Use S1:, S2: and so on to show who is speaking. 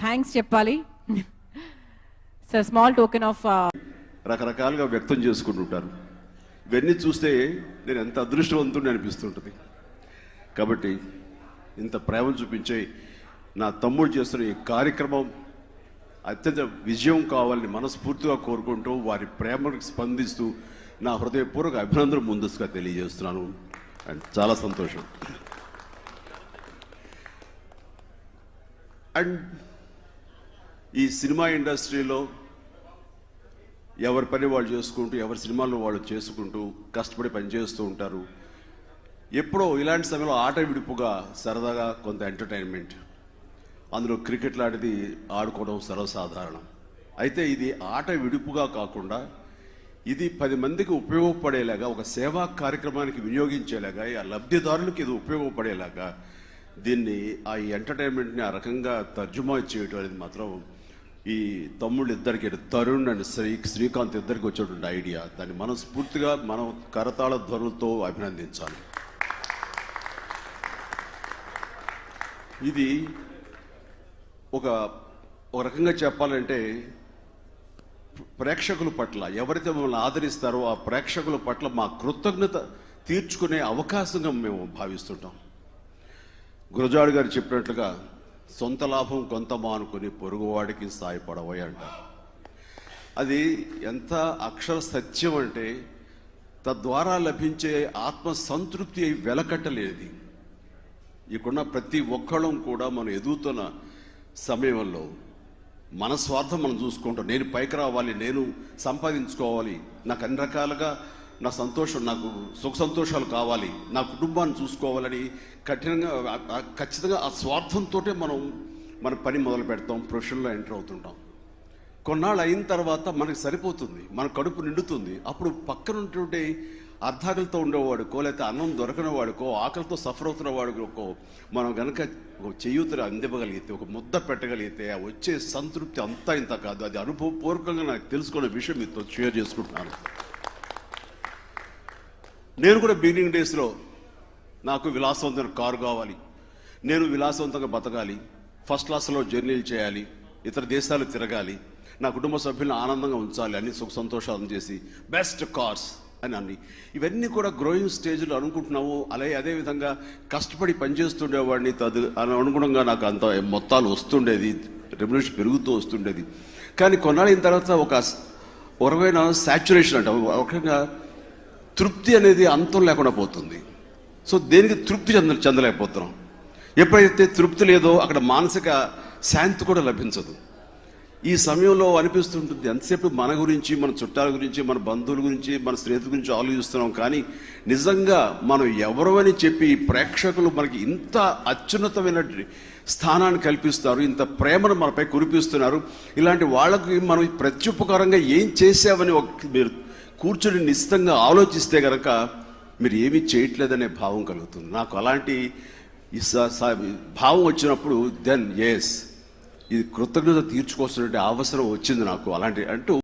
S1: Thanks చెప్పాలి. So small token of
S2: రకరకాలుగా వ్యక్తం చేసుకుంటుంటారు. ఇవన్నీ చూస్తే నేను ఎంత అదృష్టవంతుడిని అనిపిస్తుంటుంది. కాబట్టి ఇంత ప్రేమ చూపించే నా తమ్ముడు చేస్తున్న ఈ కార్యక్రమం అత్యంత విజయం కావాలని మనస్ఫూర్తిగా కోరుకుంటూ వారి ప్రేమకు స్పందిస్తూ నా హృదయపూర్వక అభినందనలు ముందస్తుగా తెలియజేస్తున్నాను. అండ్ చాలా సంతోషం. అండ్ ఈ సినిమా ఇండస్ట్రీలో ఎవరి పని వాళ్ళు చేసుకుంటూ, ఎవరి సినిమాల్లో వాళ్ళు చేసుకుంటూ కష్టపడి పనిచేస్తూ ఉంటారు. ఎప్పుడో ఇలాంటి సమయంలో ఆట విడుపుగా సరదాగా కొంత ఎంటర్టైన్మెంట్, అందులో క్రికెట్ లాంటిది ఆడుకోవడం సర్వసాధారణం. అయితే ఇది ఆట విడుపుగా కాకుండా ఇది 10 మందికి ఉపయోగపడేలాగా, ఒక సేవా కార్యక్రమానికి వినియోగించేలాగా, ఆ లబ్ధిదారులకు ఇది ఉపయోగపడేలాగా దీన్ని ఆ ఎంటర్టైన్మెంట్ని ఆ రకంగా తర్జుమా చేయటం అనేది మాత్రం ఈ తమ్ముళ్ళు ఇద్దరికి, తరుణ్ అండ్ శ్రీకాంత్ ఇద్దరికి వచ్చేటువంటి ఐడియా. దాన్ని మనస్ఫూర్తిగా మనం కరతాళ ధ్వనులతో అభినందించాలి. ఇది ఒక రకంగా చెప్పాలంటే ప్రేక్షకుల పట్ల ఎవరైతే మమ్మల్ని ఆదరిస్తారో ఆ ప్రేక్షకుల పట్ల మా కృతజ్ఞత తీర్చుకునే అవకాశంగా మేము భావిస్తుంటాం. గురజాడు గారు చెప్పినట్లుగా సొంత లాభం కొంత మానుకొని పొరుగువాడికి సాయపడవై అంటారు. అది ఎంత అక్షర సత్యం అంటే తద్వారా లభించే ఆత్మ సంతృప్తి వెలకట్టలేనిది. ఇక్కడున్న ప్రతి ఒక్కళ్ళం కూడా మనం ఎదుగుతున్న సమయంలో మన స్వార్థం మనం చూసుకుంటాం. నేను పైకి రావాలి, నేను సంపాదించుకోవాలి, నాకు అన్ని రకాలుగా నా సంతోషం, నాకు సుఖ సంతోషాలు కావాలి, నా కుటుంబాన్ని చూసుకోవాలని ఖచ్చితంగా ఆ స్వార్థంతో మనం మన పని మొదలు పెడతాం, ప్రొఫెషన్లో ఎంటర్ అవుతుంటాం. కొన్నాళ్ళు అయిన తర్వాత మనకి సరిపోతుంది, మన కడుపు నిండుతుంది. అప్పుడు పక్కన ఉన్నటువంటి అర్ధాకలితో ఉండేవాడుకో, లేకపోతే అన్నం దొరకని వాడుకో, ఆకలితో సఫర్ అవుతున్న వాడుకో మనం కనుక ఒక చేయూతలు అందివ్వగలిగితే, ఒక ముద్ద పెట్టగలిగితే ఆ వచ్చే సంతృప్తి అంతా ఇంత కాదు. అది అనుభవపూర్వకంగా నాకు తెలుసుకునే విషయం మీతో షేర్ చేసుకుంటున్నాను. నేను కూడా బిగినింగ్ డేస్లో నాకు విలాసవంతమైన కారు కావాలి, నేను విలాసవంతంగా బతకాలి, ఫస్ట్ క్లాస్లో జర్నీలు చేయాలి, ఇతర దేశాలు తిరగాలి, నా కుటుంబ సభ్యులను ఆనందంగా ఉంచాలి, అన్ని సుఖ సంతోషాలను చేసి బెస్ట్ కార్స్ అని అన్ని ఇవన్నీ కూడా గ్రోయింగ్ స్టేజ్లో అనుకుంటున్నాము. అలాగే అదేవిధంగా కష్టపడి పనిచేస్తుండేవాడిని, అనుగుణంగా నాకు అంత మొత్తాలు వస్తుండేది, రెమ్యునరేషన్ పెరుగుతూ వస్తుండేది. కానీ కొన్నాళ్ళైన తర్వాత ఒక రకమైన సాచ్యురేషన్ అంట, ఒక రకంగా తృప్తి అనేది అంతం లేకుండా పోతుంది. సో దేనికి తృప్తి చెందలేకపోతున్నాం. ఎప్పుడైతే తృప్తి లేదో అక్కడ మానసిక శాంతి కూడా లభించదు. ఈ సమయంలో అనిపిస్తుంటుంది ఎంతసేపు మన గురించి, మన చుట్టాల గురించి, మన బంధువుల గురించి, మన స్నేహితుల గురించి ఆలోచిస్తున్నాం. కానీ నిజంగా మనం ఎవరు అని చెప్పి ప్రేక్షకులు మనకి ఇంత అత్యున్నతమైన స్థానాన్ని కల్పిస్తారు, ఇంత ప్రేమను మనపై కురిపిస్తున్నారు. ఇలాంటి వాళ్ళకి మనం ప్రత్యుపకారంగా ఏం చేసామని మీరు కూర్చొని నిశ్చితంగా ఆలోచిస్తే కనుక మీరు ఏమీ చేయట్లేదనే భావం కలుగుతుంది. నాకు అలాంటి భావం వచ్చినప్పుడు దెన్ ఎస్, ఇది కృతజ్ఞత తీర్చుకోవాల్సిన అవసరం వచ్చింది నాకు అలాంటి అంటూ